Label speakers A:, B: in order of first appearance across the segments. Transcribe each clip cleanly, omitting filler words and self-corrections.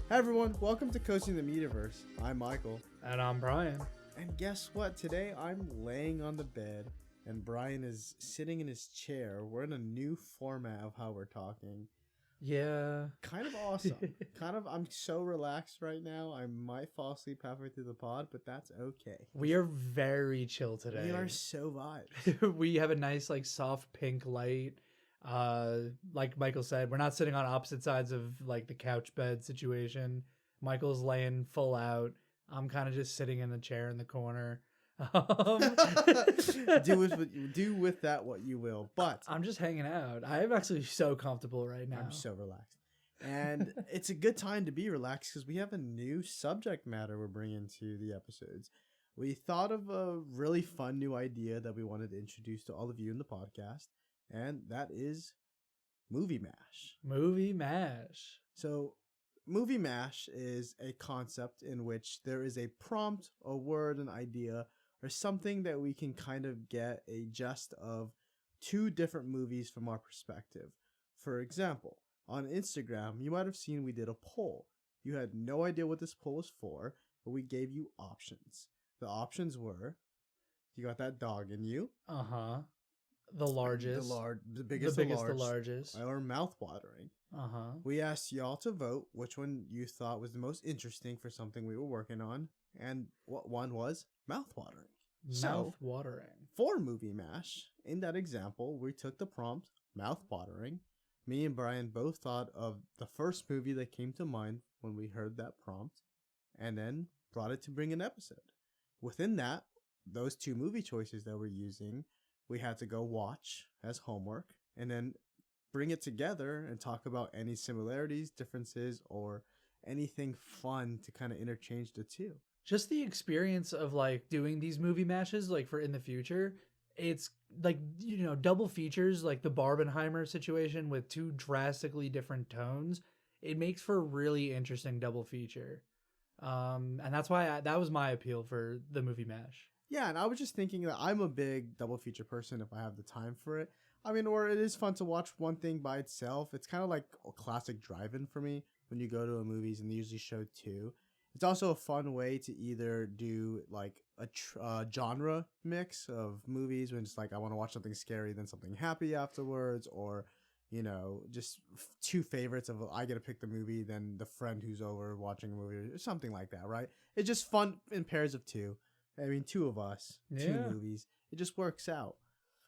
A: Hi everyone, welcome to Coaching the Mediaverse. I'm Michael.
B: And I'm Brian.
A: And guess what? Today I'm laying on the bed and Brian is sitting in his chair. We're in a new format of how we're talking.
B: Yeah.
A: Kind of awesome. I'm so relaxed right now. I might fall asleep halfway through the pod, but that's okay.
B: We are very chill today.
A: We are so vibes.
B: We have a nice, soft pink light. Like Michael said, we're not sitting on opposite sides of, the couch bed situation. Michael's laying full out. I'm kind of just sitting in the chair in the corner.
A: Do with that what you will. But
B: I'm just hanging out. I am actually so comfortable right now.
A: I'm so relaxed. And it's a good time to be relaxed because we have a new subject matter we're bringing to the episodes. We thought of a really fun new idea that we wanted to introduce to all of you in the podcast, and that is Movie Mash.
B: Movie Mash.
A: So Movie Mash is a concept in which there is a prompt, a word, an idea, or something that we can kind of get a gist of two different movies from our perspective. For example, on Instagram, you might have seen we did a poll. You had no idea what this poll was for, but we gave you options. The options were, you got that dog in you.
B: Uh-huh. The largest.
A: The biggest,
B: the largest.
A: Or mouth-watering.
B: Uh-huh.
A: We asked y'all to vote which one you thought was the most interesting for something we were working on, and what one was mouth-watering.
B: Mouth-watering.
A: For Movie Mash, in that example, we took the prompt, mouth-watering. Me and Brian both thought of the first movie that came to mind when we heard that prompt, and then brought it to bring an episode. Within that, those two movie choices that we're using, we had to go watch as homework, and then bring it together and talk about any similarities, differences, or anything fun to kind of interchange the two.
B: Just the experience of doing these movie mashes for in the future, it's double features, like the Barbenheimer situation with two drastically different tones. It makes for a really interesting double feature. And that's why that was my appeal for the movie mash.
A: Yeah, and I was just thinking that I'm a big double feature person if I have the time for it. I mean, or it is fun to watch one thing by itself. It's kind of like a classic drive-in for me when you go to a movies and they usually show two. It's also a fun way to either do a genre mix of movies when it's I want to watch something scary, then something happy afterwards, or just two favorites of I get to pick the movie, then the friend who's over watching a movie, or something like that, right? It's just fun in pairs of two. I mean, two of us, two movies. It just works out.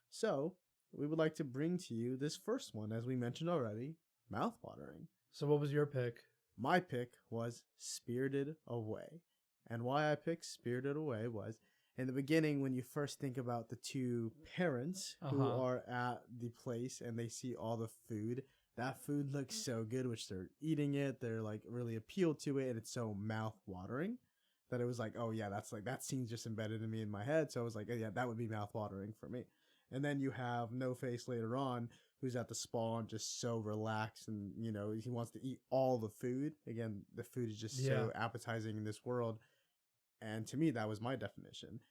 A: So we would like to bring to you this first one, as we mentioned already, mouthwatering.
B: So what was your pick?
A: My pick was Spirited Away. And why I picked Spirited Away was, in the beginning, when you first think about the two parents who are at the place and they see all the food, that food looks so good, which they're eating it. They're really appealed to it, and it's so mouth-watering that it was oh yeah, that's that scene's just embedded in me in my head. So I was oh, yeah, that would be mouth-watering for me. And then you have No Face later on, who's at the spa and just so relaxed, and he wants to eat all the food. Again, the food is just so appetizing in this world, and to me that was my definition.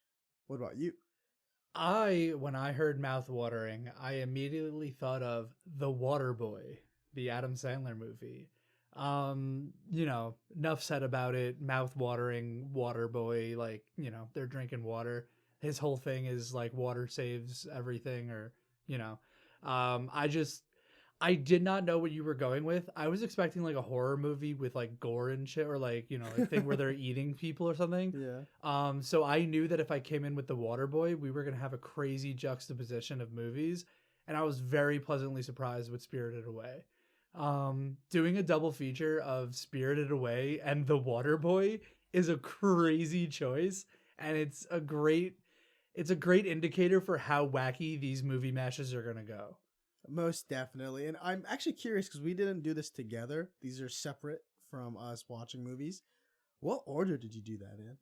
A: What about you?
B: When I heard mouth-watering, I immediately thought of The Waterboy, the Adam Sandler movie. Enough said about it. Mouth-watering, Waterboy, they're drinking water. His whole thing is water saves everything, or I did not know what you were going with. I was expecting a horror movie with gore and shit, or a thing where they're eating people or something.
A: Yeah.
B: So I knew that if I came in with The Waterboy, we were gonna have a crazy juxtaposition of movies, and I was very pleasantly surprised with Spirited Away. Doing a double feature of Spirited Away and The Waterboy is a crazy choice, and it's a great indicator for how wacky these movie mashes are gonna go.
A: Most definitely. And I'm actually curious because we didn't do this together. These are separate from us watching movies. What order did you do that in?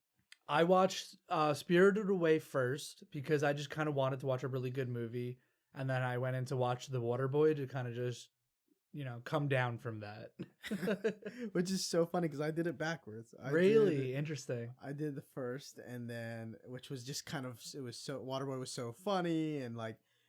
B: I watched Spirited Away first because I just kind of wanted to watch a really good movie, and then I went in to watch The Waterboy to kind of just come down from that.
A: Which is so funny because I did it backwards.
B: Really interesting.
A: I did the first, and then which was just Waterboy was so funny, and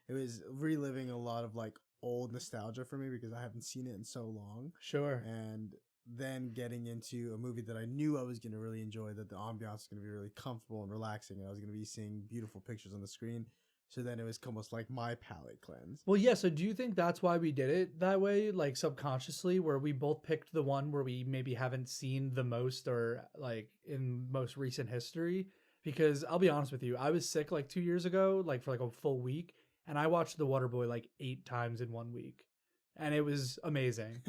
A: it was reliving a lot of old nostalgia for me because I haven't seen it in so long.
B: Sure.
A: And then getting into a movie that I knew I was going to really enjoy, that the ambiance was going to be really comfortable and relaxing, and I was going to be seeing beautiful pictures on the screen. So then it was almost like my palate cleanse.
B: Well, yeah. So do you think that's why we did it that way, like subconsciously, where we both picked the one where we maybe haven't seen the most or like in most recent history? Because I'll be honest with you, I was sick like 2 years ago, like for like a full week, and I watched The Waterboy like 8 times in 1 week, and it was amazing.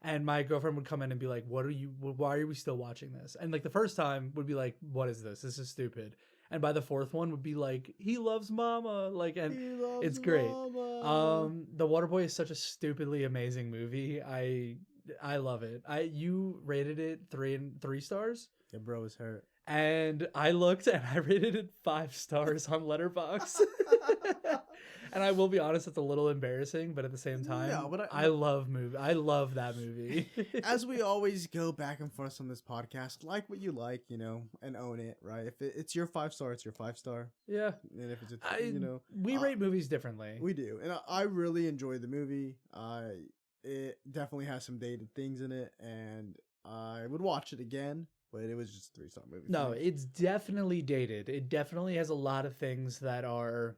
B: And my girlfriend would come in and be like, why are we still watching this? And like the first time would be like, what is this? This is stupid. And by the fourth one would be like, he loves mama. Like, and it's great.
A: Mama.
B: The Waterboy is such a stupidly amazing movie. I love it. You rated it 3 stars.
A: Yeah, bro was hurt.
B: And I looked and I rated it 5 stars on Letterboxd. And I will be honest, it's a little embarrassing, but at the same time,
A: No, but
B: I love that movie.
A: As we always go back and forth on this podcast, like what you like, and own it, right? If it's your 5 star, it's your 5 star.
B: Yeah.
A: And if it's,
B: we rate movies differently.
A: We do. And I really enjoyed the movie. It definitely has some dated things in it, and I would watch it again. But it was just a 3-star movie.
B: No, it's definitely dated. It definitely has a lot of things that are,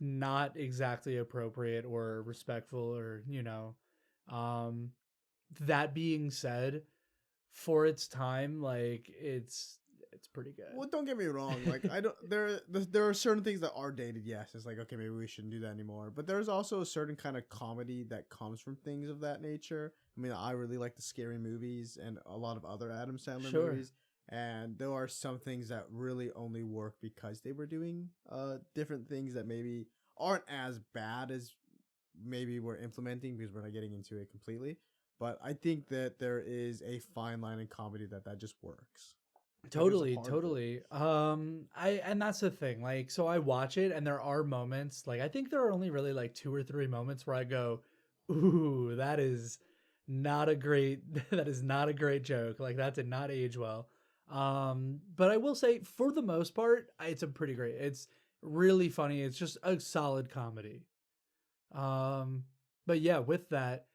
B: not exactly appropriate or respectful or, that being said, for its time, like it's pretty good.
A: Well, don't get me wrong. Like there are certain things that are dated. Yes, it's like, okay, maybe we shouldn't do that anymore. But there's also a certain kind of comedy that comes from things of that nature. I mean, I really like the scary movies and a lot of other Adam Sandler movies. And there are some things that really only work because they were doing different things that maybe aren't as bad as maybe we're implementing, because we're not getting into it completely. But I think that there is a fine line in comedy that just works.
B: Totally. And that's the thing. Like, so I watch it and there are moments, like I think there are only really like 2 or 3 moments where I go, ooh, that is not a great joke. Like that did not age well. But I will say for the most part, it's it's really funny. It's just a solid comedy. But yeah, with that,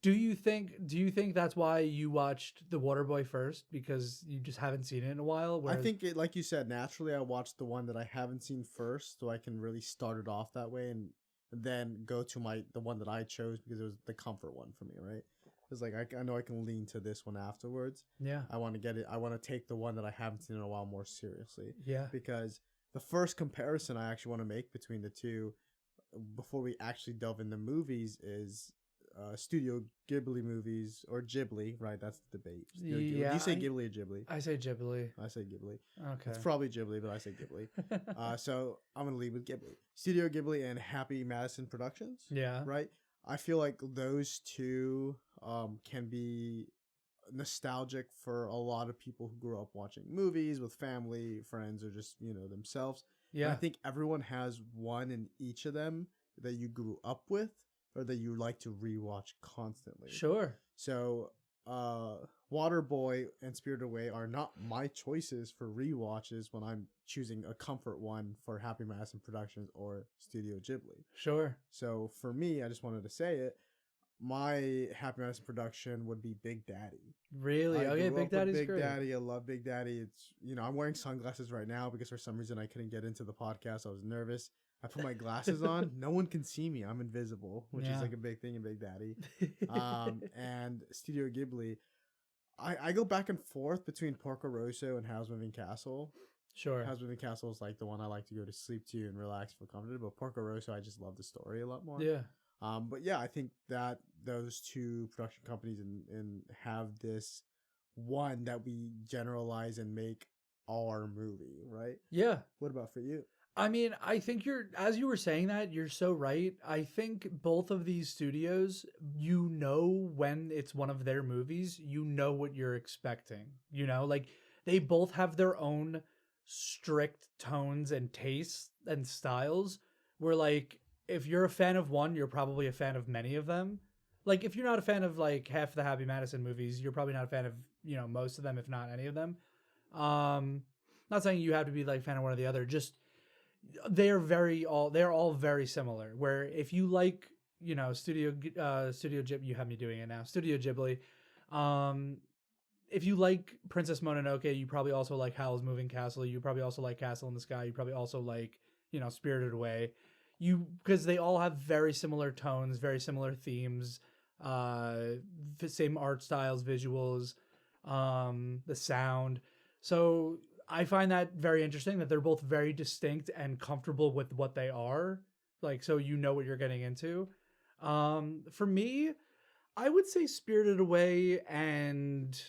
B: do you think that's why you watched The Waterboy first, because you just haven't seen it in a while?
A: I think it, like you said, naturally I watched the one that I haven't seen first, so I can really start it off that way, and then go to the one that I chose because it was the comfort one for me, right? It's like I know I can lean to this one afterwards.
B: Yeah.
A: I want to get it. I want to take the one that I haven't seen in a while more seriously.
B: Yeah.
A: Because the first comparison I actually want to make between the two, before we actually delve into movies, is Studio Ghibli movies, or Ghibli, right? That's the debate.
B: Yeah,
A: do you say Ghibli or Ghibli?
B: I say Ghibli.
A: I say Ghibli.
B: Okay.
A: It's probably Ghibli, but I say Ghibli. So I'm going to lead with Ghibli. Studio Ghibli and Happy Madison Productions.
B: Yeah.
A: Right? I feel like those two can be nostalgic for a lot of people who grew up watching movies with family, friends, or just, themselves.
B: Yeah.
A: And I think everyone has one in each of them that you grew up with, or that you like to rewatch constantly.
B: Sure.
A: So, Waterboy and Spirited Away are not my choices for rewatches when I'm choosing a comfort one for Happy Madison Productions or Studio Ghibli.
B: Sure. So
A: for me, I just wanted to say it. My Happy Madison production would be Big Daddy.
B: Really? Okay, Big Daddy's great.
A: Big Daddy, I love Big Daddy. It's, I'm wearing sunglasses right now because for some reason I couldn't get into the podcast. I was nervous. I put my glasses on. No one can see me. I'm invisible, which is like a big thing in Big Daddy. And Studio Ghibli, I go back and forth between Porco Rosso and Howl's Moving Castle.
B: Sure.
A: Howl's Moving Castle is like the one I like to go to sleep to and relax, feel comfortable. But Porco Rosso, I just love the story a lot more.
B: Yeah.
A: But yeah, I think that those two production companies and have this one that we generalize and make our movie, right?
B: Yeah.
A: What about for you?
B: I mean, I think as you were saying that, you're so right. I think both of these studios, when it's one of their movies, what you're expecting, like they both have their own strict tones and tastes and styles where like, if you're a fan of one, you're probably a fan of many of them. Like if you're not a fan of like half the Happy Madison movies, you're probably not a fan of, most of them, if not any of them. Not saying you have to be like a fan of one or the other, just they're all very similar. Where if you like, Studio Ghibli, you have me doing it now. Studio Ghibli, Um, if you like Princess Mononoke, you probably also like Howl's Moving Castle. You probably also like Castle in the Sky. You probably also like, Spirited Away. Because they all have very similar tones, very similar themes, same art styles, visuals, the sound. So I find that very interesting that they're both very distinct and comfortable with what they are. Like, so you know what you're getting into. For me, I would say Spirited Away and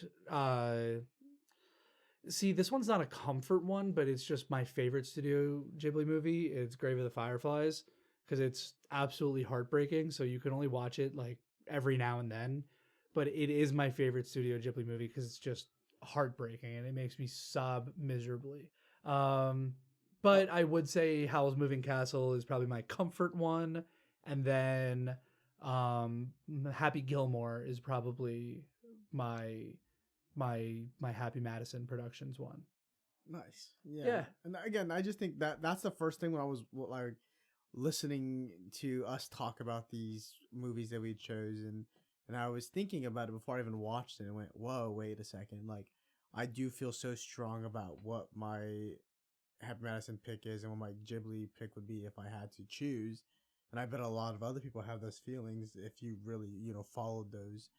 B: see, this one's not a comfort one, but it's just my favorite Studio Ghibli movie. It's Grave of the Fireflies because it's absolutely heartbreaking. So you can only watch it like every now and then, but it is my favorite Studio Ghibli movie because it's just heartbreaking and it makes me sob miserably. Um, but I would say Howl's Moving Castle is probably my comfort one, and then Happy Gilmore is probably my my Happy Madison Productions one.
A: Nice. Yeah.
B: Yeah.
A: And again, I just think that that's the first thing when I was like listening to us talk about these movies that we chose, and I was thinking about it before I even watched it and went, whoa, wait a second. Like, I do feel so strong about what my Happy Madison pick is and what my Ghibli pick would be if I had to choose. And I bet a lot of other people have those feelings if you really, followed those.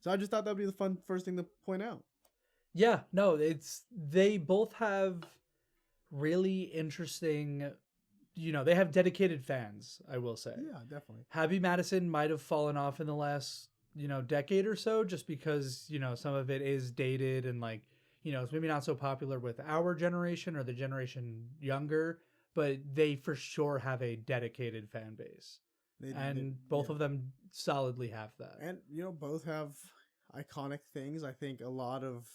A: So I just thought that'd be the fun first thing to point out.
B: Yeah, no, they both have really interesting, they have dedicated fans, I will say.
A: Yeah, definitely.
B: Happy Madison might have fallen off in the last, decade or so just because, some of it is dated and like, it's maybe not so popular with our generation or the generation younger, but they for sure have a dedicated fan base. Both of them solidly have that.
A: And, both have iconic things. I think a lot of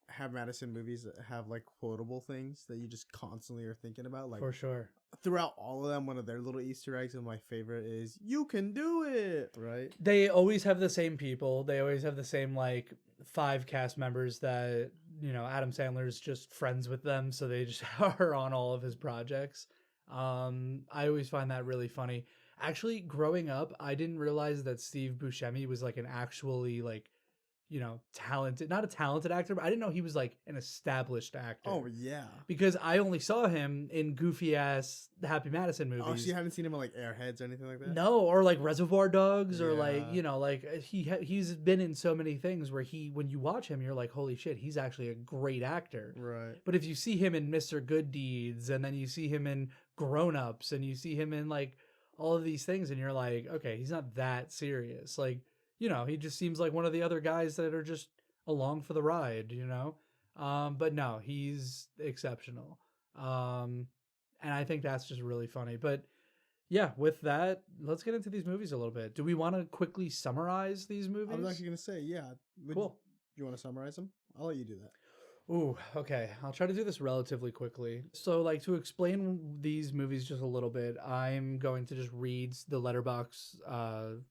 A: Happy Madison movies have like quotable things that you just constantly are thinking about. Like,
B: for sure.
A: Throughout all of them, one of their little Easter eggs, and my favorite is "You can do it," right?
B: They always have the same people. They always have the same like 5 cast members that, Adam Sandler's just friends with them, so they just are on all of his projects. I always find that really funny. Actually, growing up, I didn't realize that Steve Buscemi was like an actually like, talented, not a talented actor, but I didn't know he was like an established actor.
A: Oh, yeah.
B: Because I only saw him in goofy ass Happy Madison movies.
A: Oh, so you haven't seen him in like Airheads or anything like that?
B: No, or like Reservoir Dogs, or like, like he's been in so many things where when you watch him, you're like, holy shit, he's actually a great actor.
A: Right.
B: But if you see him in Mr. Good Deeds, and then you see him in Grown Ups, and you see him in like all of these things, and you're like, okay, he's not that serious. Like, he just seems like one of the other guys that are just along for the ride, but no, he's exceptional. And I think that's just really funny. But yeah, with that, let's get into these movies a little bit. Do we want to quickly summarize these movies?
A: I was actually going to say, yeah.
B: Cool.
A: You want to summarize them? I'll let you do that.
B: Ooh, okay. I'll try to do this relatively quickly. So, like, to explain these movies just a little bit, I'm going to just read the Letterboxd,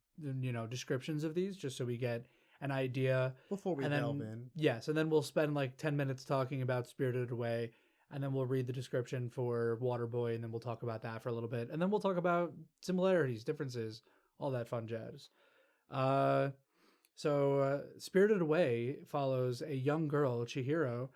B: descriptions of these just so we get an idea
A: before we delve in.
B: Yes, and then we'll spend like 10 minutes talking about Spirited Away, and then we'll read the description for Waterboy, and then we'll talk about that for a little bit, and then we'll talk about similarities, differences, all that fun jazz. So Spirited Away follows a young girl, Chihiro,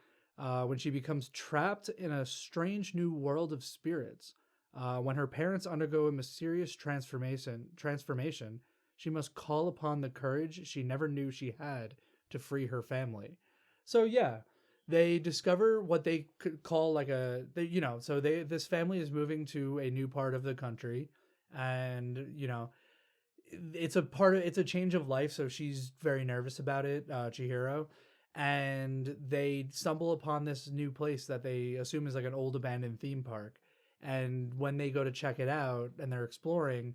B: when she becomes trapped in a strange new world of spirits. When her parents undergo a mysterious transformation, she must call upon the courage she never knew she had to free her family. So yeah, they discover what they could call like this family is moving to a new part of the country, and it's a change of life, so she's very nervous about it, Chihiro, and they stumble upon this new place that they assume is like an old abandoned theme park. And when they go to check it out and they're exploring,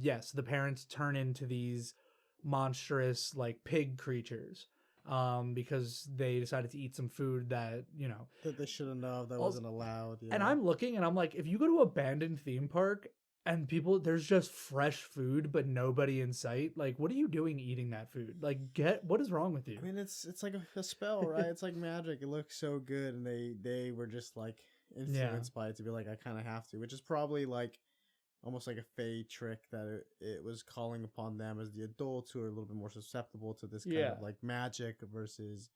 B: yes, the parents turn into these monstrous like pig creatures, because they decided to eat some food that
A: that they shouldn't have, that wasn't allowed.
B: And I'm looking and I'm like, if you go to an abandoned theme park and there's just fresh food but nobody in sight, like, what are you doing eating that food? Like, what is wrong with you?
A: I mean, it's like a spell, right? It's like magic. It looks so good, and they were just like influenced by it to be like, I kind of have to, which is probably like almost like a fey trick that it was calling upon them as the adults who are a little bit more susceptible to this kind
B: Yeah.
A: of like magic versus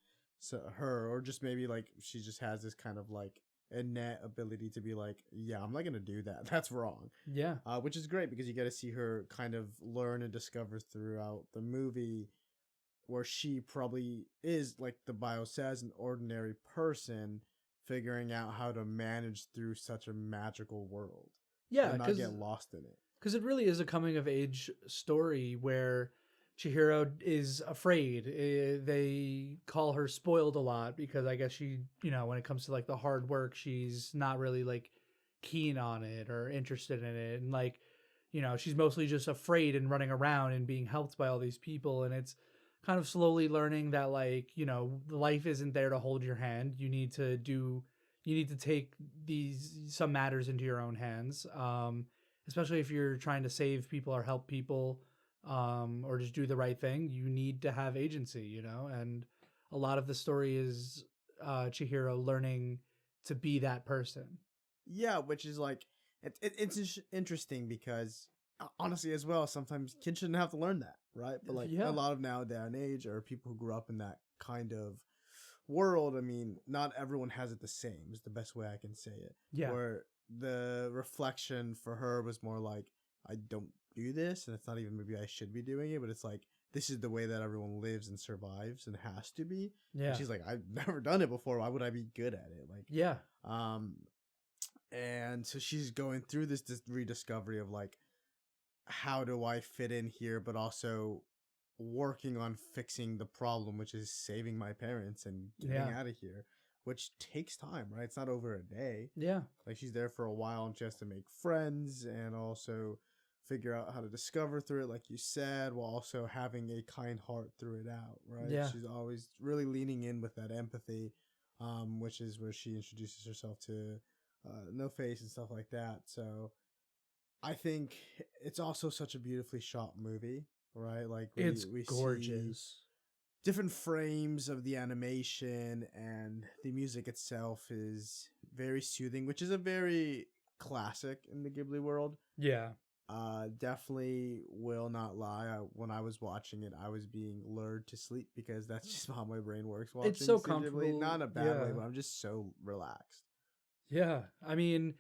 A: her, or just maybe like she just has this kind of like innate ability to be like, yeah, I'm not gonna do that. That's wrong.
B: Yeah.
A: Which is great because you get to see her kind of learn and discover throughout the movie, where she probably is, like the bio says, an ordinary person figuring out how to manage through such a magical world
B: Yeah,
A: and not get lost in it.
B: because it really is a coming of age story where Chihiro is afraid. They call her spoiled a lot because I guess she, when it comes to like the hard work, she's not really like keen on it or interested in it. And like, she's mostly just afraid and running around and being helped by all these people. And it's kind of slowly learning that like, life isn't there to hold your hand. You need to take some matters into your own hands. Especially if you're trying to save people or help people, or just do the right thing, you need to have agency, and a lot of the story is Chihiro learning to be that person.
A: Yeah, which is like, it's interesting because honestly, as well, sometimes kids shouldn't have to learn that, right? But like
B: Yeah.
A: a lot of nowadays and age, or people who grew up in that kind of world, I mean, not everyone has it the same, is the best way I can say it.
B: Yeah.
A: Where the reflection for her was more like, I don't do this, and it's not even maybe I should be doing it, but it's like, this is the way that everyone lives and survives and has to be.
B: Yeah.
A: And she's like, I've never done it before. Why would I be good at it? Like,
B: Yeah.
A: And so she's going through this rediscovery of like, how do I fit in here, but also working on fixing the problem, which is saving my parents and getting out of here, which takes time, right? It's not over a day.
B: Yeah.
A: Like she's there for a while and she has to make friends and also figure out how to discover through it, like you said, while also having a kind heart through it out, right?
B: Yeah.
A: She's always really leaning in with that empathy, which is where she introduces herself to No Face and stuff like that. So I think it's also such a beautifully shot movie, right? Like
B: It's
A: we
B: gorgeous.
A: see different frames of the animation, and the music itself is very soothing, which is a very classic in the Ghibli world.
B: Yeah.
A: Definitely will not lie. When I was watching it, I was being lured to sleep because that's just how my brain works. Watching
B: It's so
A: Studio Ghibli.
B: comfortable.
A: Not in a bad way,
B: Yeah.
A: but I'm just so relaxed.
B: Yeah. I mean,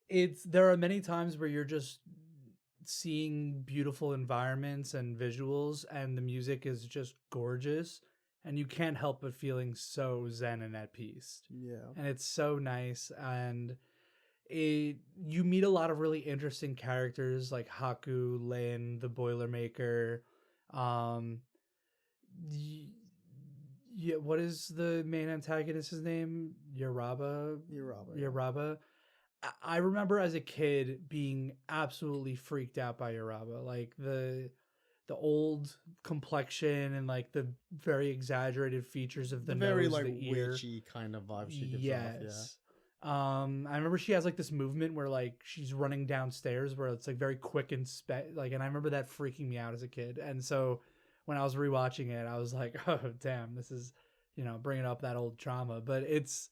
B: there are many times where you're just seeing beautiful environments and visuals, and the music is just gorgeous, and you can't help but feeling so zen and at peace.
A: Yeah.
B: And it's so nice, and you meet a lot of really interesting characters like Haku, Lin, the Boilermaker. Yeah, what is the main antagonist's name? Yoraba. Yoraba. I remember as a kid being absolutely freaked out by Yoraba, like the old complexion and like the very exaggerated features of the
A: very
B: nose,
A: like
B: the ear.
A: witchy kind of vibe she gives
B: Yes.
A: off.
B: I remember she has like this movement where like she's running downstairs where it's like very quick and and I remember that freaking me out as a kid. And so when I was rewatching it, I was like, oh damn, this is, bringing up that old trauma. But it's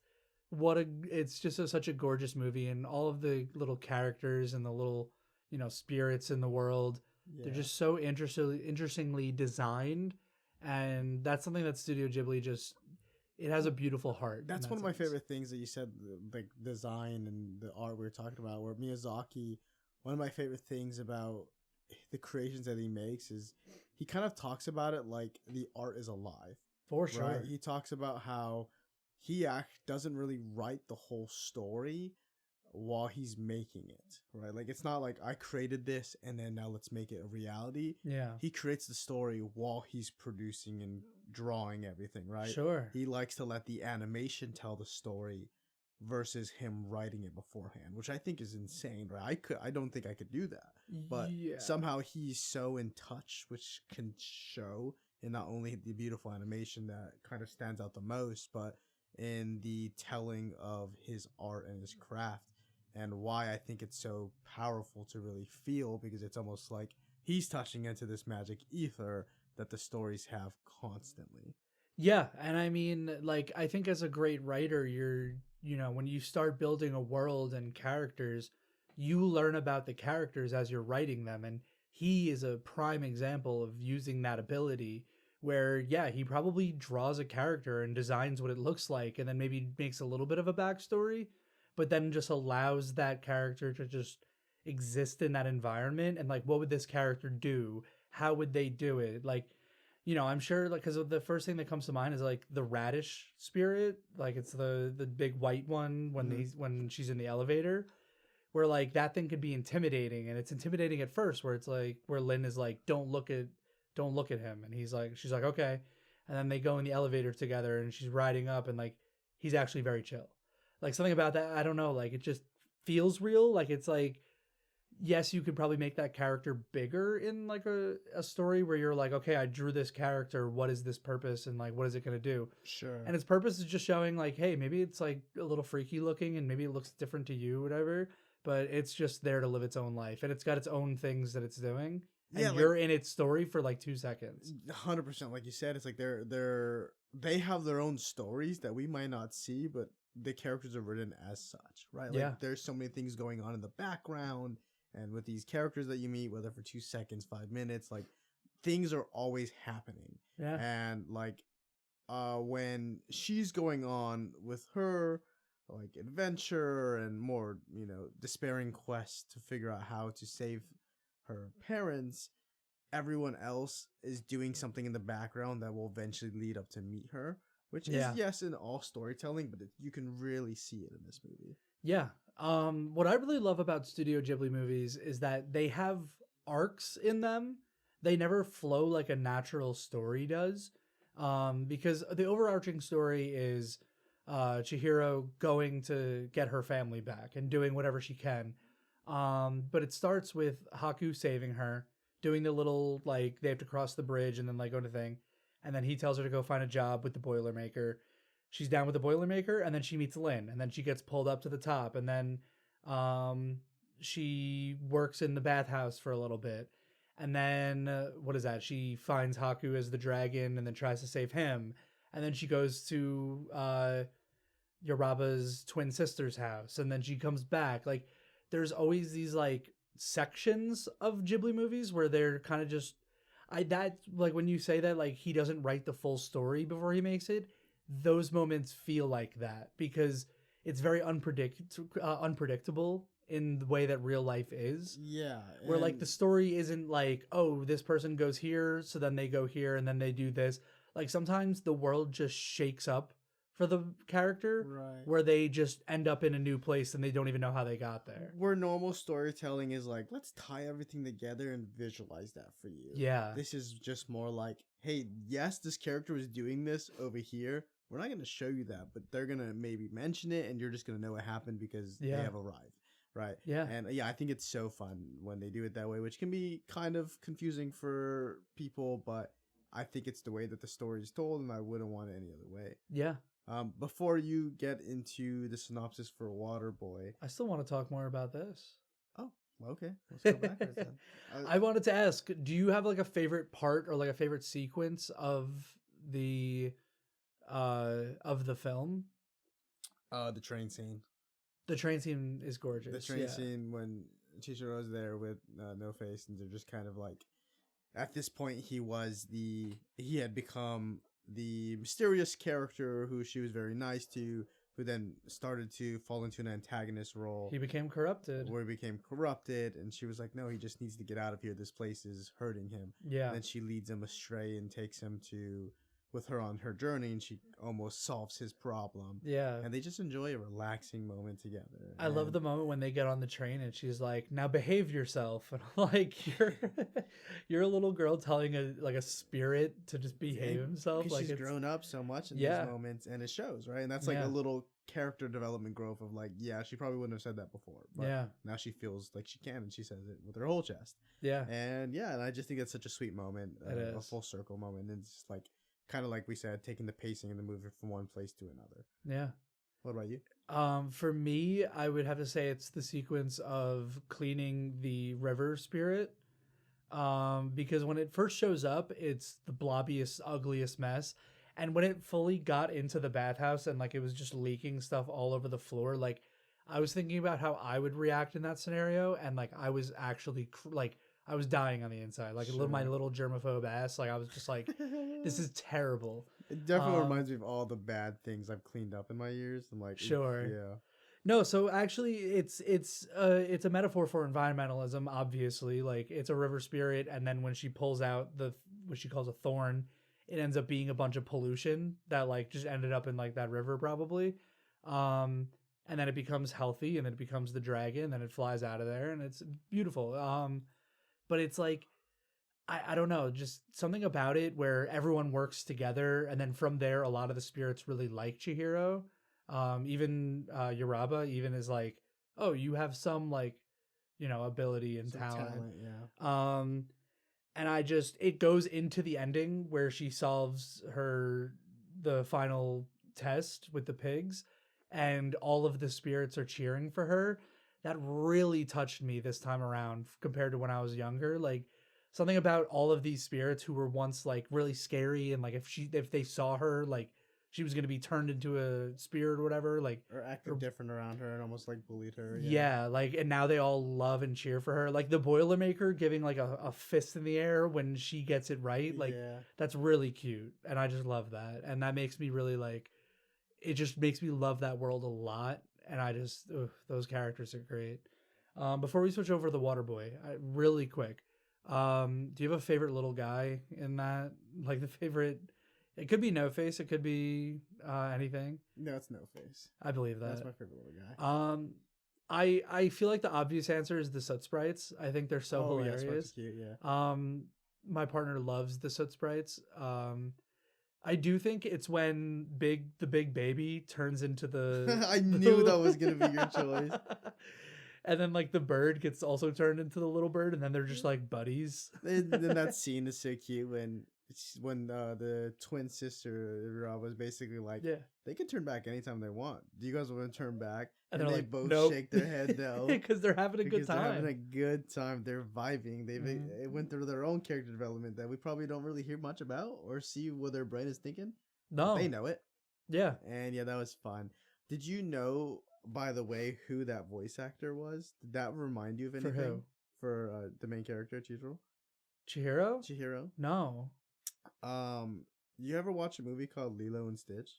B: just such a gorgeous movie, and all of the little characters and the little, spirits in the world,
A: Yeah.
B: they're just so interestingly designed. And that's something that Studio Ghibli it has a beautiful heart.
A: That's one of my favorite things that you said, like design and the art we were talking about, where Miyazaki, one of my favorite things about the creations that he makes is he kind of talks about it like the art is alive.
B: For sure.
A: Right? He talks about how he doesn't really write the whole story while he's making it, right? Like it's not like I created this and then now let's make it a reality.
B: Yeah.
A: He creates the story while he's producing and drawing everything, right?
B: Sure.
A: He likes to let the animation tell the story versus him writing it beforehand, which I think is insane, right? I don't think I could do that. But somehow he's so in touch, which can show in not only the beautiful animation that kind of stands out the most, but in the telling of his art and his craft, and why I think it's so powerful to really feel, because it's almost like he's touching into this magic ether that the stories have constantly.
B: Yeah, and I mean, like, I think as a great writer, when you start building a world and characters, you learn about the characters as you're writing them, and he is a prime example of using that ability where yeah, he probably draws a character and designs what it looks like and then maybe makes a little bit of a backstory, but then just allows that character to just exist in that environment and like what would this character do? How would they do it? Like, I'm sure like because the first thing that comes to mind is like the radish spirit, like it's the big white one when when she's in the elevator, where like that thing could be intimidating, and it's intimidating at first where it's like where Lynn is like don't look at him, and she's like okay, and then they go in the elevator together and she's riding up and like he's actually very chill, like something about that, I don't know, like it just feels real, like it's like yes, you could probably make that character bigger in like a story where you're like, okay, I drew this character, what is this purpose and like what is it going to do?
A: Sure.
B: And its purpose is just showing like, hey, maybe it's like a little freaky looking and maybe it looks different to you, whatever, but it's just there to live its own life and it's got its own things that it's doing. And
A: Yeah,
B: you're in its story for like 2 seconds.
A: 100%. Like you said, it's like they have their own stories that we might not see, but the characters are written as such, right? Like
B: Yeah.
A: there's so many things going on in the background, and with these characters that you meet, whether for 2 seconds, 5 minutes, like things are always happening.
B: Yeah.
A: And like when she's going on with her like adventure and more, despairing quest to figure out how to save her parents, everyone else is doing something in the background that will eventually lead up to meet her, which is yes in all storytelling, but you can really see it in this movie.
B: Yeah. What I really love about Studio Ghibli movies is that they have arcs in them. They never flow like a natural story does. Because the overarching story is Chihiro going to get her family back and doing whatever she can. But it starts with Haku saving her, doing the little like they have to cross the bridge and then like go to thing, and then he tells her to go find a job with the Boilermaker. She's down with the Boilermaker, and then she meets Lynn, and then she gets pulled up to the top, and then she works in the bathhouse for a little bit, and then what is that? She finds Haku as the dragon, and then tries to save him, and then she goes to Yoraba's twin sister's house, and then she comes back. Like, there's always these like sections of Ghibli movies where they're kind of just like when you say that like he doesn't write the full story before he makes it, those moments feel like that because it's very unpredictable in the way that real life is.
A: Yeah.
B: Where like the story isn't like, oh, this person goes here, so then they go here and then they do this. Like sometimes the world just shakes up for the character,
A: right,
B: where they just end up in a new place and they don't even know how they got there.
A: Where normal storytelling is like, let's tie everything together and visualize that for you.
B: Yeah.
A: This is just more like, hey, yes, this character is doing this over here. We're not going to show you that, but they're going to maybe mention it and you're just going to know what happened because they have arrived. Right.
B: Yeah.
A: And yeah, I think it's so fun when they do it that way, which can be kind of confusing for people, but I think it's the way that the story is told and I wouldn't want it any other way.
B: Yeah.
A: Before you get into the synopsis for Waterboy,
B: I still want to talk more about this.
A: Oh, okay. Let's go backwards then.
B: I wanted to ask, do you have like a favorite part or like a favorite sequence of the film?
A: The train scene.
B: The train scene is gorgeous.
A: The train scene when Chichiro's there with No Face, and they're just kind of like, at this point, he had become the mysterious character who she was very nice to, who then started to fall into an antagonist role.
B: He became corrupted.
A: Where he became corrupted, and she was like, no, he just needs to get out of here. This place is hurting him.
B: Yeah.
A: And then she leads him astray and takes him with her on her journey, and she almost solves his problem.
B: Yeah.
A: And they just enjoy a relaxing moment together.
B: I love the moment when they get on the train and she's like, now behave yourself. And I'm like, you're a little girl telling a spirit to just behave himself. Like
A: she's grown up so much in these moments, and it shows, right? And that's like a little character development growth of like, yeah, she probably wouldn't have said that before. But now she feels like she can, and she says it with her whole chest.
B: Yeah.
A: And I just think it's such a sweet moment. A full circle moment. And it's just like, kind of like we said, taking the pacing and the movie from one place to another.
B: Yeah.
A: What about you?
B: For me, I would have to say it's the sequence of cleaning the river spirit. Because when it first shows up, it's the blobbiest, ugliest mess. And when it fully got into the bathhouse and like it was just leaking stuff all over the floor, like I was thinking about how I would react in that scenario, and like I was actually like I was dying on the inside, like my
A: Sure.
B: little germaphobe ass. Like I was just like, this is terrible.
A: It definitely
B: Um,
A: reminds me of all the bad things I've cleaned up in my years. I'm like,
B: sure.
A: yeah,
B: No, so actually, it's a metaphor for environmentalism. Obviously, like it's a river spirit, and then when she pulls out the what she calls a thorn, it ends up being a bunch of pollution that like just ended up in like that river probably, um, and then it becomes healthy, and then it becomes the dragon, and then it flies out of there, and it's beautiful. But it's like I don't know, just something about it where everyone works together, and then from there, a lot of the spirits really like Chihiro. Even Yoraba even is like, oh, you have some like, ability and
A: some
B: talent.
A: yeah.
B: And I just it goes into the ending where she solves the final test with the pigs, and all of the spirits are cheering for her. That really touched me this time around compared to when I was younger. Like something about all of these spirits who were once like really scary, and like if they saw her like she was going to be turned into a spirit or whatever, like
A: Or acted different around her and almost like bullied her.
B: yeah, like and now they all love and cheer for her. Like the Boilermaker giving like a fist in the air when she gets it right. Like
A: Yeah.
B: that's really cute. And I just love that. And that makes me really like it just makes me love that world a lot. And I just those characters are great. Before we switch over to the Waterboy, really quick, do you have a favorite little guy in that? Like the favorite? It could be No Face. It could be anything.
A: No, it's No Face.
B: I believe that.
A: That's my favorite little guy.
B: I feel like the obvious answer is the Soot Sprites. I think they're so hilarious.
A: Yeah, Sprites are cute, yeah.
B: My partner loves the Soot Sprites. I do think it's when the big baby turns into the.
A: I knew that was gonna be your choice.
B: And then like the bird gets also turned into the little bird, and then they're just like buddies.
A: And then that scene is so cute when the twin sister Rob was basically like,
B: Yeah.
A: they can turn back anytime they want. Do you guys want to turn back?
B: And
A: And
B: they're
A: they
B: like,
A: both
B: nope.
A: shake their head no.
B: Because they're having a good
A: Because they're having
B: time.
A: a good time. They're vibing.
B: Mhm.
A: It went through their own character development that we probably don't really hear much about or see what their brain is thinking.
B: No.
A: They know it.
B: Yeah.
A: And yeah, that was fun. Did you know, by the way, who that voice actor was? Did that remind you of
B: For
A: anything?
B: who?
A: For the main character, Chihiro?
B: Chihiro? No.
A: You ever watch a movie called Lilo and Stitch?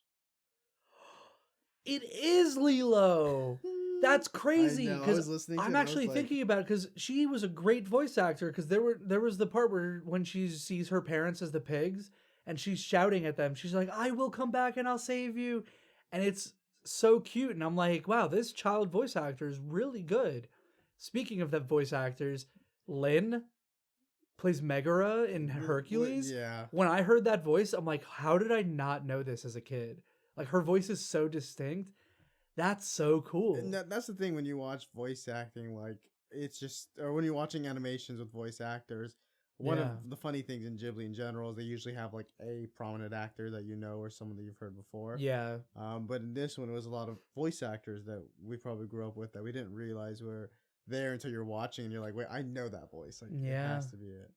B: It is Lilo. That's crazy.
A: I was
B: Because
A: listening to
B: I'm
A: it, I
B: actually
A: was like,
B: thinking about it because she was a great voice actor. Because there was the part where when she sees her parents as the pigs and she's shouting at them, she's like, "I will come back and I'll save you," and it's so cute. And I'm like, wow, this child voice actor is really good. Speaking of the voice actors, Lynn plays Megara in Hercules.
A: Yeah.
B: When I heard that voice, I'm like, how did I not know this as a kid? Like her voice is so distinct. That's so cool.
A: And that's the thing when you watch voice acting, like it's just, or when you're watching animations with voice actors, one
B: Yeah.
A: of the funny things in Ghibli in general is they usually have like a prominent actor that you know or someone that you've heard before.
B: Yeah.
A: But in this one, it was a lot of voice actors that we probably grew up with that we didn't realize were there until you're watching and you're like, wait, I know that voice. Like,
B: Yeah.
A: it has to be it.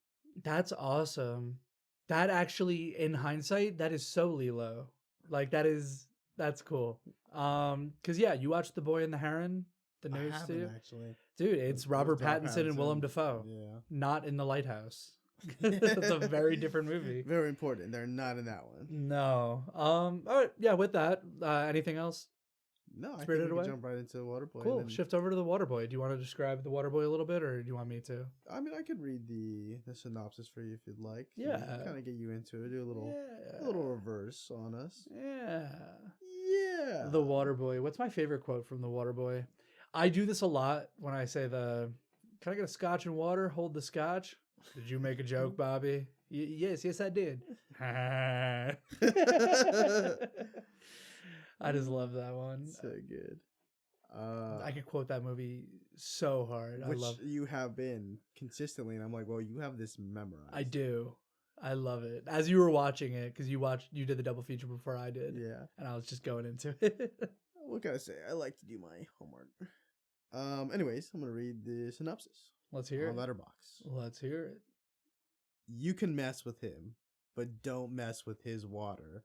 B: That's awesome. That actually, in hindsight, that is so Lilo. Like that's cool. Cause yeah, you watched The Boy and the Heron, the
A: I
B: news
A: haven't
B: too,
A: actually.
B: dude. It's Robert Pattinson and Willem
A: Pattinson.
B: Dafoe,
A: Yeah.
B: not in The Lighthouse. That's a very different movie.
A: Very important. They're not in that one.
B: No. All right. Yeah. With that, anything else?
A: No, I
B: Spirited
A: think we
B: Away?
A: can jump right into Waterboy.
B: Cool.
A: And then,
B: Shift over to the Waterboy. Do you want to describe the Waterboy a little bit, or do you want me to?
A: I mean, I could read the synopsis for you if you'd like.
B: Yeah.
A: Kind of get you into it. Do a little reverse on us.
B: Yeah.
A: Yeah.
B: The Waterboy. What's my favorite quote from the Waterboy? I do this a lot when I say can I get a scotch and water? Hold the scotch. Did you make a joke, Bobby? Yes, I did. I just love that one.
A: So good.
B: I could quote that movie so hard.
A: Which
B: I love
A: you have been consistently, and I'm like, well, you have this memorized.
B: I do. I love it. As you were watching it, because you did the double feature before I did.
A: Yeah.
B: And I was just going into it.
A: What can I say? I like to do my homework. Anyways, I'm gonna read the synopsis.
B: Let's hear
A: on
B: it.
A: Letterbox.
B: Let's hear it.
A: You can mess with him, but don't mess with his water.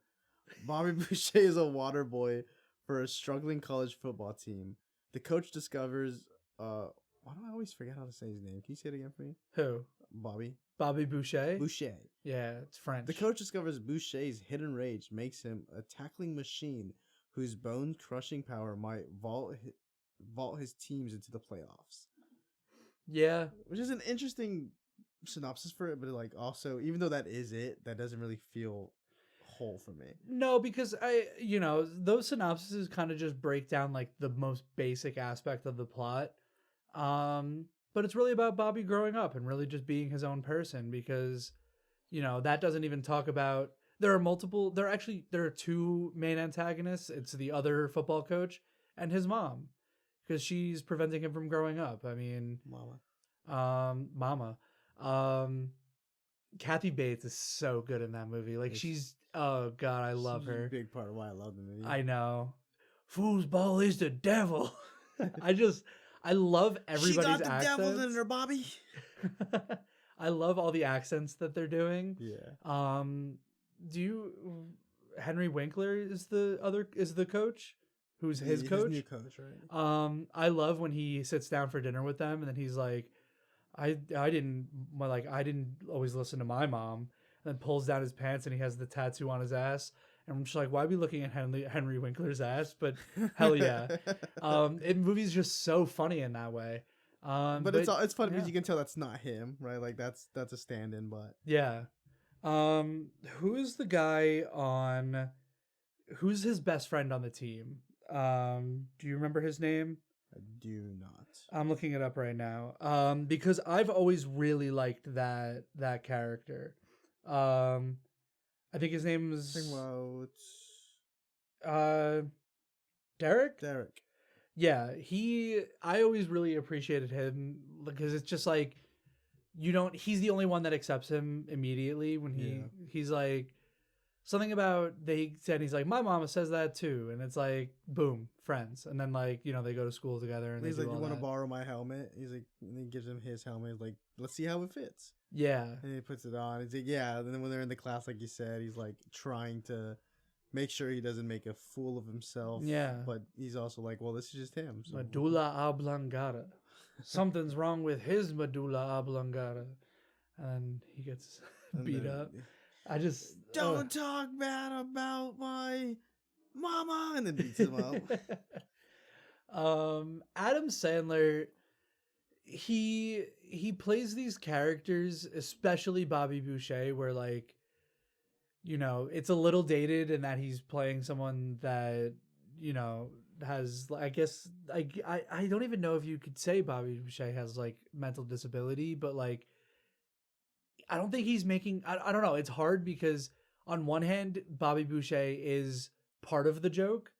A: Bobby Boucher is a water boy for a struggling college football team. The coach discovers. Why do I always forget how to say his name? Can you say it again for me?
B: Who?
A: Bobby
B: Bobby Boucher?
A: Boucher.
B: Yeah, it's French.
A: The coach discovers Boucher's hidden rage makes him a tackling machine whose bone-crushing power might vault his teams into the playoffs.
B: Yeah.
A: Which is an interesting synopsis for it, but like also, even though that is it, that doesn't really feel whole for me.
B: No, because those synopsises kind of just break down like the most basic aspect of the plot. But it's really about Bobby growing up and really just being his own person because, that doesn't even talk about, there are two main antagonists. It's the other football coach and his mom because she's preventing him from growing up. I mean, Mama. Kathy Bates is so good in that movie. Like oh God, I love her.
A: A big part of why I love the movie.
B: I know. Foosball is the devil. I love everybody's accents. She got the devil in her, Bobby. I love all the accents that they're doing.
A: Yeah.
B: Henry Winkler is the coach, who's his coach.
A: His new coach, right?
B: I love when he sits down for dinner with them and then he's like, I didn't always listen to my mom, and then pulls down his pants and he has the tattoo on his ass. And I'm just like, why are we looking at Henry Winkler's ass? But hell yeah. Movie's just so funny in that way.
A: But it's funny because you can tell that's not him, right? Like that's a stand-in, but
B: yeah. Who's the guy who's his best friend on the team? Do you remember his name?
A: I do not.
B: I'm looking it up right now. Because I've always really liked that character. I think his name is Derek?
A: Derek.
B: Yeah, I always really appreciated him because it's just like he's the only one that accepts him immediately when he's like something about he's like, my mama says that too, and it's like boom, friends. And then like, they go to school together and
A: he's
B: like,
A: you want to borrow my helmet? He's like, and he gives him his helmet. He's like, let's see how it fits.
B: Yeah.
A: And he puts it on. He's like, yeah. And then when they're in the class, like you said, he's like trying to make sure he doesn't make a fool of himself.
B: Yeah.
A: But he's also like, well, this is just him. So.
B: Medulla oblongata. Something's wrong with his medulla oblongata. And he gets beat up. I just...
A: Don't talk bad about my mama! And then beats him up.
B: Adam Sandler... He plays these characters, especially Bobby Boucher, where like, it's a little dated in that he's playing someone that, has, I guess, I don't even know if you could say Bobby Boucher has like mental disability, but like, I don't think he's making, I don't know. It's hard because on one hand, Bobby Boucher is part of the joke,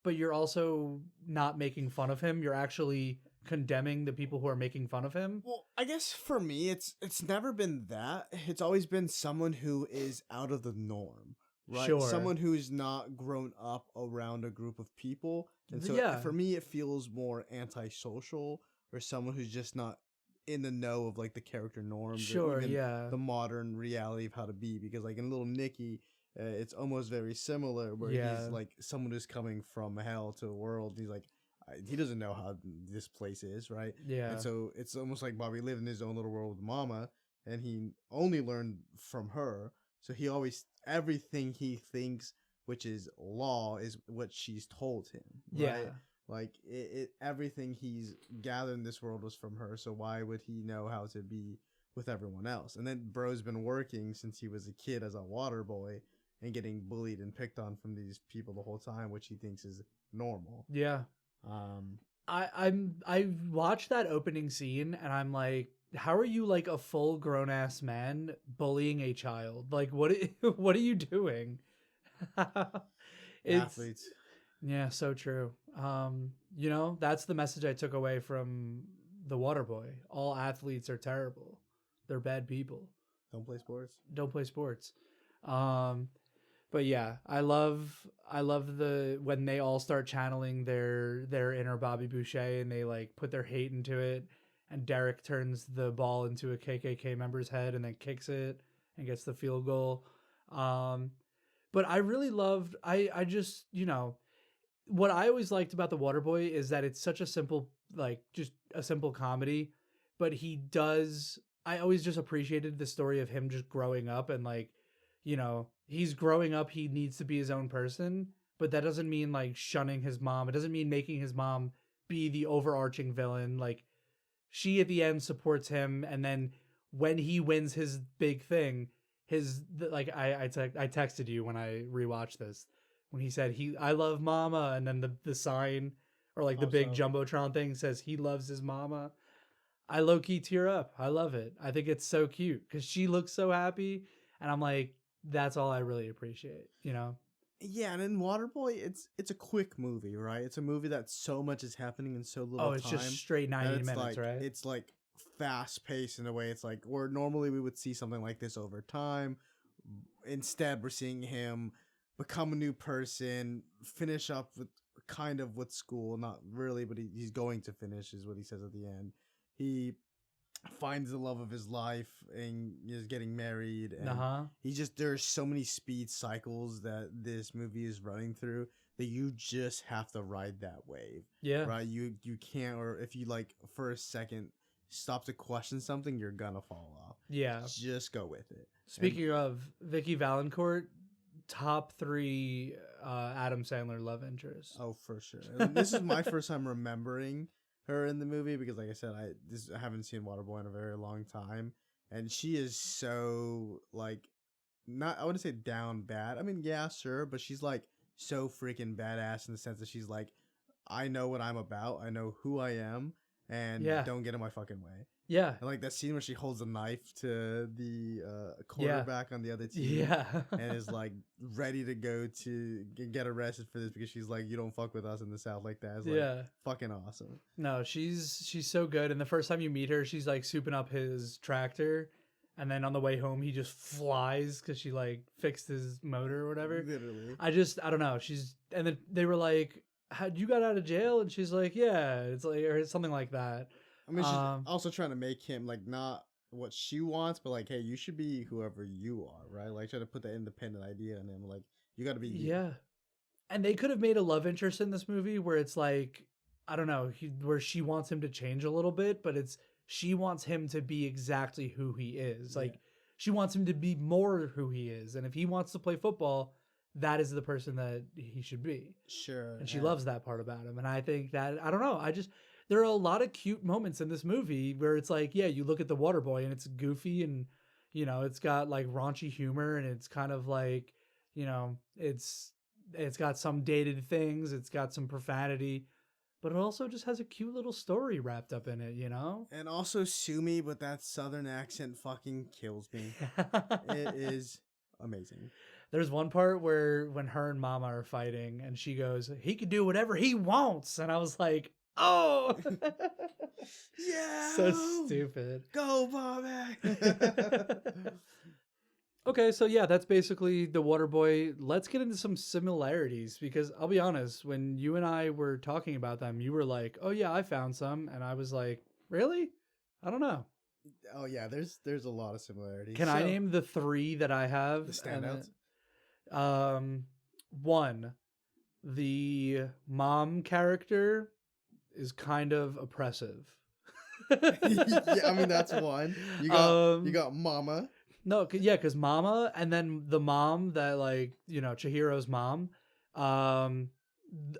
B: but you're also not making fun of him. You're actually condemning the people who are making fun of him.
A: Well, I guess for me, it's never been that. It's always been someone who is out of the norm, right?
B: Sure.
A: Someone who's not grown up around a group of people. And so for me, it feels more antisocial, or someone who's just not in the know of like the character norms.
B: Sure,
A: or even
B: yeah.
A: the modern reality of how to be. Because like in Little Nicky, it's almost very similar, where he's like someone who's coming from hell to a world. He's like, he doesn't know how this place is, right?
B: Yeah.
A: And so it's almost like Bobby lived in his own little world with Mama, and he only learned from her. So he always, everything he thinks, which is law, is what she's told him. Right?
B: Yeah.
A: Like everything he's gathered in this world was from her. So why would he know how to be with everyone else? And then bro's been working since he was a kid as a water boy and getting bullied and picked on from these people the whole time, which he thinks is normal.
B: Yeah. I watched that opening scene and I'm like, how are you like a full grown ass man bullying a child? Like what are you doing?
A: Athletes.
B: Yeah, so true. That's the message I took away from The Waterboy. All athletes are terrible. They're bad people.
A: Don't play sports.
B: But yeah, I love when they all start channeling their inner Bobby Boucher and they like put their hate into it, and Derek turns the ball into a KKK member's head and then kicks it and gets the field goal. But I really loved, I just, what I always liked about The Waterboy is that it's such a simple, like, just a simple comedy, but he does. I always just appreciated the story of him just growing up and, like, he's growing up. He needs to be his own person, but that doesn't mean like shunning his mom. It doesn't mean making his mom be the overarching villain. Like, she at the end supports him, and then when he wins his big thing, like I texted you when I rewatched this when he said I love mama, and then the sign or like the big jumbotron thing says he loves his mama. I low key tear up. I love it. I think it's so cute because she looks so happy, and I'm like, that's all I really appreciate.
A: Yeah, and in Waterboy, it's a quick movie, right? It's a movie that so much is happening in so little time.
B: Oh, it's just straight 90 minutes,
A: like,
B: right?
A: It's like fast paced in a way. It's like where normally we would see something like this over time. Instead, we're seeing him become a new person, finish up with school. Not really, but he's going to finish, is what he says at the end. He finds the love of his life and is getting married, and there's so many speed cycles that this movie is running through that you just have to ride that wave.
B: Yeah,
A: right. You can't, or if you like for a second stop to question something, you're gonna fall off.
B: Yeah,
A: just go with it.
B: Speaking of Vicky Valancourt, top 3 Adam Sandler love interests.
A: Oh, for sure. And this is my first time remembering her in the movie because, like I said, I haven't seen Waterboy in a very long time, and she is so like, not, I wouldn't say down bad. I mean, yeah, sure, but she's like so freaking badass in the sense that she's like, I know what I'm about, I know who I am, and don't get in my fucking way.
B: Yeah.
A: And like that scene where she holds a knife to the quarterback on the other team.
B: Yeah.
A: And is like ready to go to get arrested for this because she's like, you don't fuck with us in the South like that. It's like fucking awesome.
B: No, she's so good. And the first time you meet her, she's like souping up his tractor. And then on the way home, he just flies because she like fixed his motor or whatever.
A: Literally. I
B: don't know. And then they were like, you got out of jail? And she's like, yeah, it's like, or something like that.
A: I mean, she's also trying to make him like not what she wants, but like, hey, you should be whoever you are, right? Like, trying to put that independent idea in him. Like, you got to be you.
B: Yeah. And they could have made a love interest in this movie where it's like, I don't know, where she wants him to change a little bit, but she wants him to be exactly who he is. Like, she wants him to be more who he is. And if he wants to play football, that is the person that he should be.
A: Sure.
B: And she loves that part about him. And I think that, I don't know, there are a lot of cute moments in this movie where it's like, yeah, you look at The Waterboy and it's goofy and, it's got like raunchy humor and it's kind of like, it's got some dated things. It's got some profanity, but it also just has a cute little story wrapped up in it, And
A: also sue me, but that Southern accent fucking kills me. It is amazing.
B: There's one part where when her and Mama are fighting and she goes, he could do whatever he wants. And I was like, oh,
A: yeah,
B: so stupid.
A: Go, Bobby.
B: Okay, so yeah, that's basically The Waterboy. Let's get into some similarities because I'll be honest, when you and I were talking about them, you were like, oh yeah, I found some. And I was like, really? I don't know.
A: Oh yeah, there's a lot of similarities.
B: Can I name the 3 that I have?
A: The standouts?
B: One, the mom character is kind of oppressive.
A: Yeah, I mean that's one. You got Mama.
B: No, because Mama, and then the mom that like Chihiro's mom.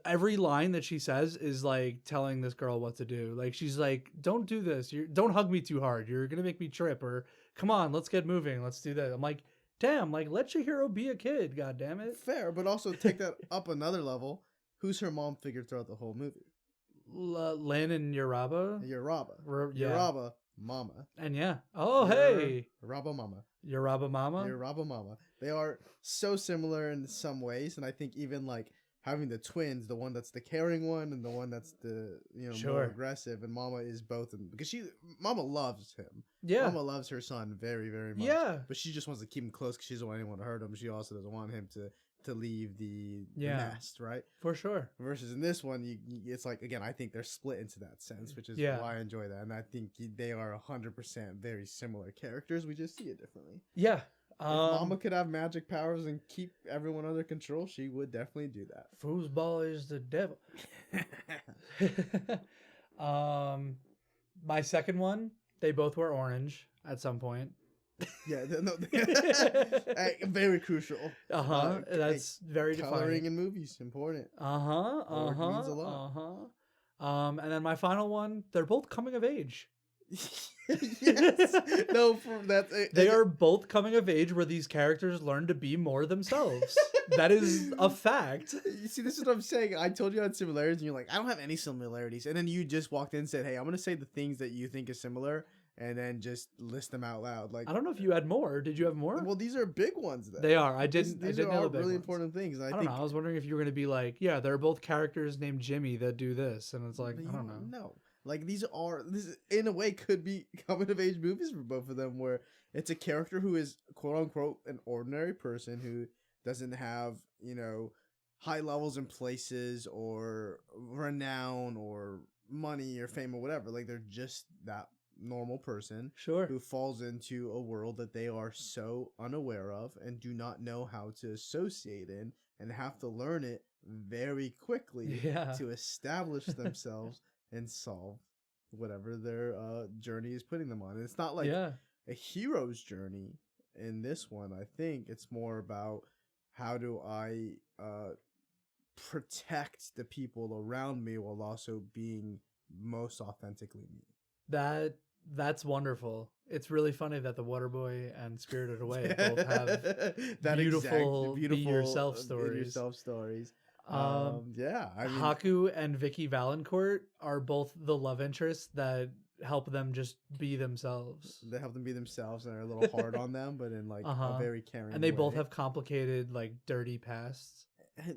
B: Every line that she says is like telling this girl what to do. Like she's like, "Don't do this. Don't hug me too hard. You're gonna make me trip." Or come on, let's get moving. Let's do that. I'm like, damn. Like let Chihiro be a kid. God damn it.
A: Fair, but also take that up another level. Who's her mom figure throughout the whole movie?
B: Lin and Yoraba.
A: Yoraba, Mama.
B: And hey,
A: Yoraba Mama.
B: Yoraba
A: Mama. They are so similar in some ways, and I think even like having the twins, the one that's the caring one and the one that's the more aggressive, and Mama is both, because Mama loves him. Yeah, Mama loves her son very, very much. Yeah, but she just wants to keep him close because she doesn't want anyone to hurt him. She also doesn't want him to leave the nest, right?
B: For sure.
A: Versus in this one, it's like, again, I think they're split into that sense, which is why I enjoy that. And I think they are 100% very similar characters. We just see it differently.
B: Yeah.
A: If Mama could have magic powers and keep everyone under control, she would definitely do that.
B: Foosball is the devil. My second one, they both were orange at some point.
A: Yeah, no, very crucial.
B: That's very
A: coloring
B: defining.
A: in movies important. Means a
B: lot. And then my final one, they're both coming of age.
A: Yes. No,
B: they are both coming of age where these characters learn to be more themselves. That is a fact.
A: You see, this is what I'm saying. I told you I had similarities, and you're like, I don't have any similarities. And then you just walked in and said, hey, I'm going to say the things that you think is similar, and then just list them out loud. Like,
B: I don't know if you had more. Did you have more?
A: Well, these are big ones. Then.
B: They are. I didn't
A: These
B: know
A: are
B: the big
A: really
B: ones.
A: important things.
B: I don't know. I was wondering if you were going to be like, yeah, they're both characters named Jimmy that do this, and it's like, I don't know.
A: No. Like, this in a way could be coming of age movies for both of them, where it's a character who is quote unquote an ordinary person who doesn't have, high levels in places or renown or money or fame or whatever. Like, they're just that normal person who falls into a world that they are so unaware of and do not know how to associate in and have to learn it very quickly to establish themselves and solve whatever their journey is putting them on. And it's not like a hero's journey in this one. I think it's more about how do I protect the people around me while also being most authentically me.
B: That's wonderful. It's really funny that the Waterboy and Spirited Away both have beautiful be yourself stories. I mean, Haku and Vicky Valancourt are both the love interests that help them just be themselves.
A: They help them be themselves and are a little hard on them, but in like a very caring
B: And they
A: way.
B: both have complicated, like, dirty pasts.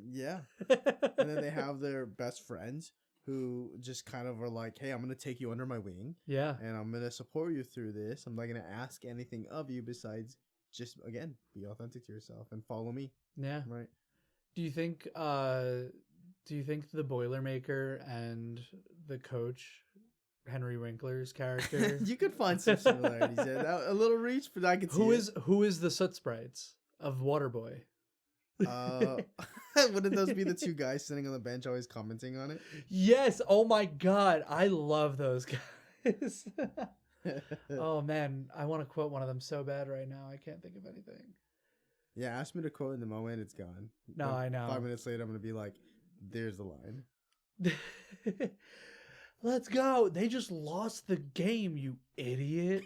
A: Yeah. And then they have their best friends who just kind of are like, hey, I'm going to take you under my wing. Yeah. And I'm going to support you through this. I'm not going to ask anything of you besides just, again, be authentic to yourself and follow me.
B: Yeah.
A: Right.
B: Do you think the Boilermaker and the coach, Henry Winkler's character?
A: You could find some similarities there. A little reach, but I could see
B: Who is the Soot Sprites of Waterboy?
A: Wouldn't those be the two guys sitting on the bench always commenting on it?
B: Yes. Oh my God. I love those guys. Oh man. I want to quote one of them so bad right now. I can't think of anything.
A: Yeah, ask me to quote in the moment, it's gone.
B: No, I know.
A: 5 minutes later, I'm going to be like, there's the line.
B: Let's go. They just lost the game, you idiot.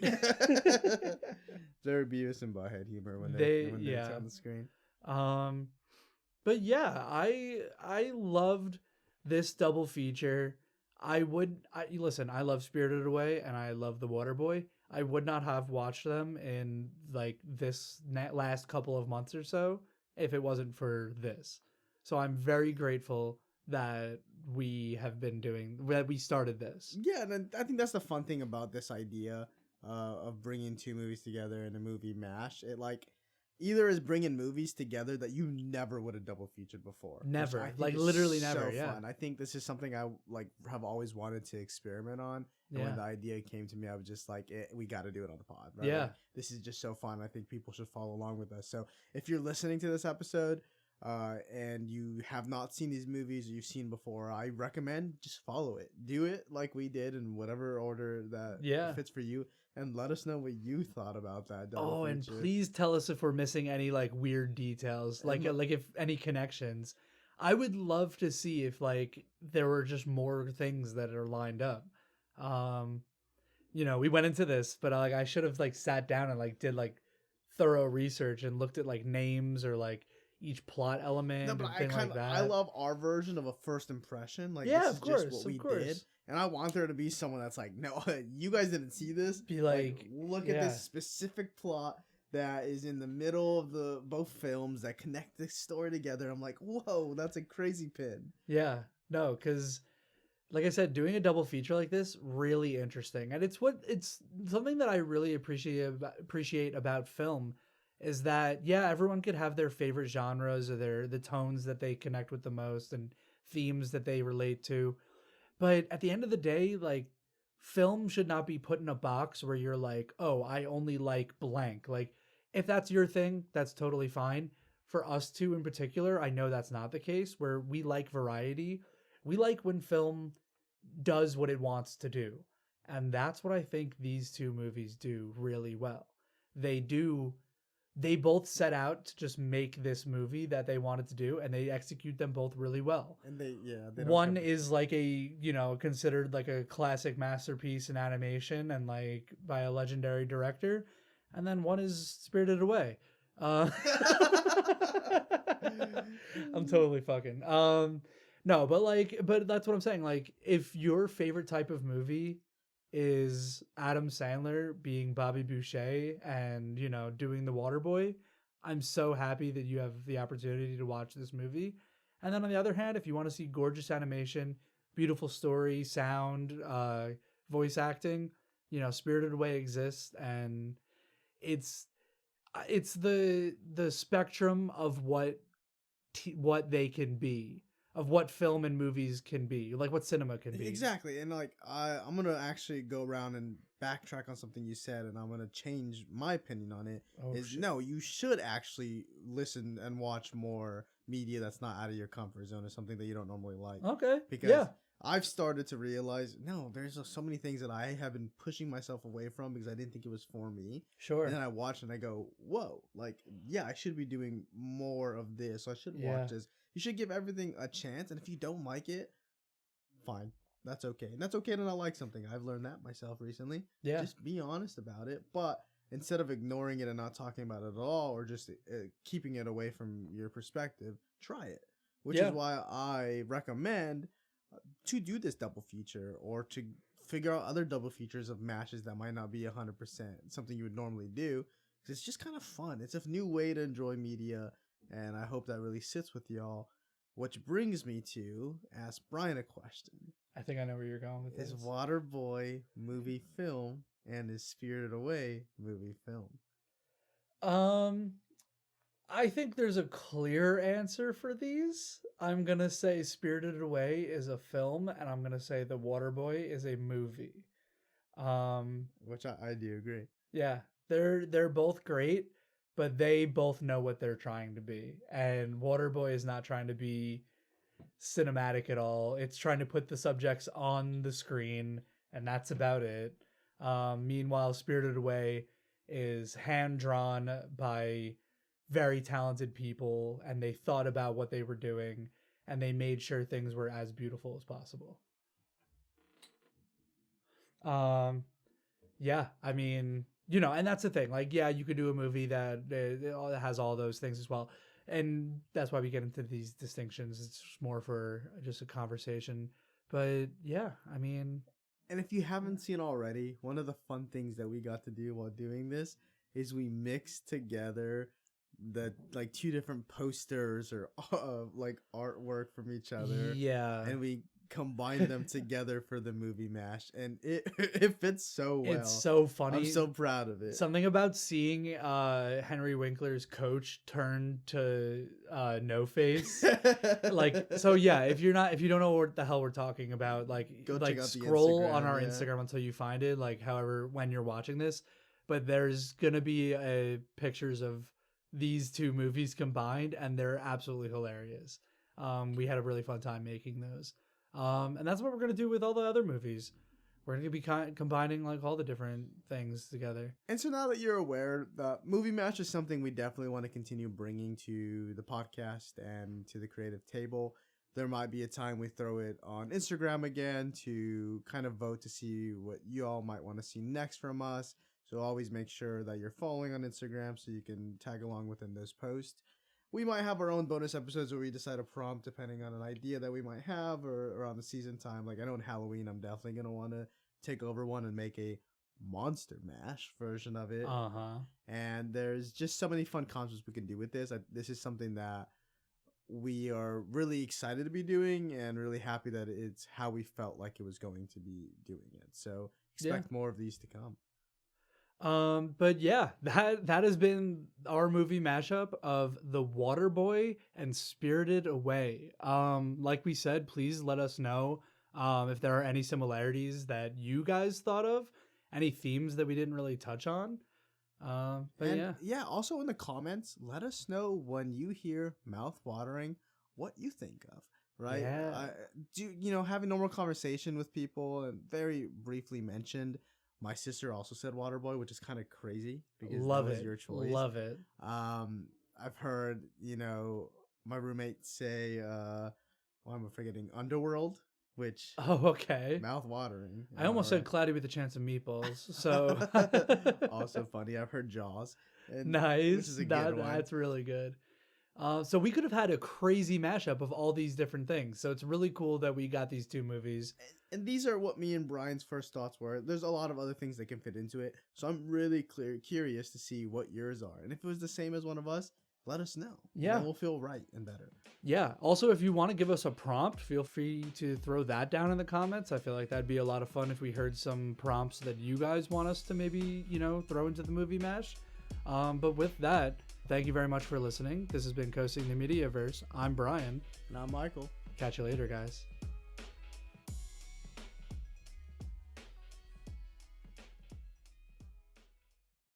A: Very Beavis and Butthead humor when they're on the screen.
B: But yeah, I loved this double feature. Listen, I love Spirited Away and I love The Waterboy. I would not have watched them in like this last couple of months or so if it wasn't for this. So I'm very grateful that we started this.
A: Yeah, and I think that's the fun thing about this idea of bringing two movies together in a movie mash. It like either is bringing movies together that you never would have double featured before.
B: Never, like literally never.
A: So fun. I think this is something I like have always wanted to experiment on. And when the idea came to me, I was just like, we got to do it on the pod. Right?
B: Yeah,
A: like, this is just so fun. I think people should follow along with us. So if you're listening to this episode and you have not seen these movies or you've seen before, I recommend just follow it. Do it like we did in whatever order that fits for you. And let us know what you thought about that.
B: And please tell us if we're missing any like weird details, like if any connections. I would love to see if like there were just more things that are lined up. We went into this, but I should have like sat down and like did like thorough research and looked at like names or like each plot element. No, but
A: I love our version of a first impression. Like,
B: yeah,
A: this is just what we did. And I want there to be someone that's like, no, you guys didn't see this.
B: Be like
A: look at this specific plot that is in the middle of both films that connect the story together. I'm like, whoa, that's a crazy pin.
B: Yeah, no, because like I said, doing a double feature like this, really interesting. And it's something that I really appreciate about film is that, yeah, everyone could have their favorite genres or the tones that they connect with the most and themes that they relate to. But at the end of the day, like, film should not be put in a box where you're like, oh, I only like blank. Like, if that's your thing, that's totally fine. For us two in particular, I know that's not the case, where we like variety. We like when film does what it wants to do. And that's what I think these two movies do really well. They do they both set out to just make this movie that they wanted to do, and they execute them both really well.
A: And they don't
B: One
A: cover-
B: is like a, considered like a classic masterpiece in animation and like by a legendary director, and then one is Spirited Away. I'm totally fucking no, but that's what I'm saying. Like, if your favorite type of movie is Adam Sandler being Bobby Boucher and, doing The Waterboy, I'm so happy that you have the opportunity to watch this movie. And then on the other hand, if you want to see gorgeous animation, beautiful story, sound, voice acting, Spirited Away exists, and it's the spectrum of what they can be, of what film and movies can be, like what cinema can be.
A: Exactly. And like I'm gonna actually go around and backtrack on something you said, and I'm gonna change my opinion on it. No, you should actually listen and watch more media that's not out of your comfort zone or something that you don't normally like.
B: Okay.
A: Because I've started to realize, no, there's so many things that I have been pushing myself away from because I didn't think it was for me.
B: Sure.
A: And then I watch and I go, whoa, like, yeah, I should be doing more of this. So I should watch this. You should give everything a chance. And if you don't like it, fine. That's okay. And that's okay to not like something. I've learned that myself recently.
B: Yeah.
A: Just be honest about it. But instead of ignoring it and not talking about it at all, or just keeping it away from your perspective, try it. Which is why I recommend to do this double feature, or to figure out other double features of matches that might not be 100% something you would normally do. It's just kind of fun. It's a new way to enjoy media, and I hope that really sits with y'all. Which brings me to ask Brian a question.
B: I think I know where you're going with this.
A: Is Waterboy movie film and is Spirited Away movie film?
B: I think there's a clear answer for these. I'm going to say Spirited Away is a film, and I'm going to say The Waterboy is a movie.
A: Which I do agree.
B: Yeah, they're both great, but they both know what they're trying to be. And Waterboy is not trying to be cinematic at all. It's trying to put the subjects on the screen, and that's about it. Meanwhile, Spirited Away is hand-drawn by very talented people, and they thought about what they were doing, and they made sure things were as beautiful as possible. Yeah, I mean, and that's the thing. Like, yeah, you could do a movie that has all those things as well, and that's why we get into these distinctions. It's more for just a conversation, but yeah, I mean.
A: And if you haven't seen already, one of the fun things that we got to do while doing this is we mixed together the like two different posters or like artwork from each other.
B: Yeah.
A: And we combined them together for the movie mash, and it fits so well.
B: It's so funny.
A: I'm so proud of it.
B: Something about seeing Henry Winkler's coach turn to No Face. Like, so yeah, if you don't know what the hell we're talking about,
A: Go check out
B: scroll
A: the Instagram,
B: on our Instagram until you find it, like however when you're watching this. But there's gonna be pictures of these two movies combined, and they're absolutely hilarious. We had a really fun time making those. And that's what we're going to do with all the other movies. We're going to be combining like all the different things together.
A: And so now that you're aware, the movie match is something we definitely want to continue bringing to the podcast and to the creative table. There might be a time we throw it on Instagram again to kind of vote to see what you all might want to see next from us. So always make sure that you're following on Instagram so you can tag along within those posts. We might have our own bonus episodes where we decide a prompt depending on an idea that we might have, or around the season time. Like I know in Halloween, I'm definitely going to want to take over one and make a Monster Mash version of it. And there's just so many fun concepts we can do with this. This is something that we are really excited to be doing and really happy that it's how we felt like it was going to be doing it. So expect more of these to come.
B: But yeah, that has been our movie mashup of The Waterboy and Spirited Away. Like we said, please let us know if there are any similarities that you guys thought of, any themes that we didn't really touch on. But
A: And
B: yeah.
A: yeah, also in the comments, let us know when you hear mouth watering, what you think of. Right?
B: Yeah.
A: Having normal conversation with people, and very briefly mentioned. My sister also said Waterboy, which is kind of crazy because
B: Love
A: that was
B: it.
A: your choice.
B: Love it.
A: I've heard, my roommate say, why am I forgetting? Underworld, which
B: Oh, okay.
A: mouth watering.
B: I almost said Cloudy with a Chance of Meatballs. So
A: Also funny. I've heard Jaws,
B: nice.
A: which is a good one.
B: That's really good. So we could have had a crazy mashup of all these different things. So it's really cool that we got these two movies.
A: And these are what me and Brian's first thoughts were. There's a lot of other things that can fit into it. So I'm really curious to see what yours are. And if it was the same as one of us, let us know.
B: Yeah.
A: Then we'll feel right and better.
B: Yeah. Also, if you want to give us a prompt, feel free to throw that down in the comments. I feel like that'd be a lot of fun if we heard some prompts that you guys want us to maybe, throw into the movie mash. But with that, thank you very much for listening. This has been Coasting the Mediaverse. I'm Brian.
A: And I'm Michael.
B: Catch you later, guys.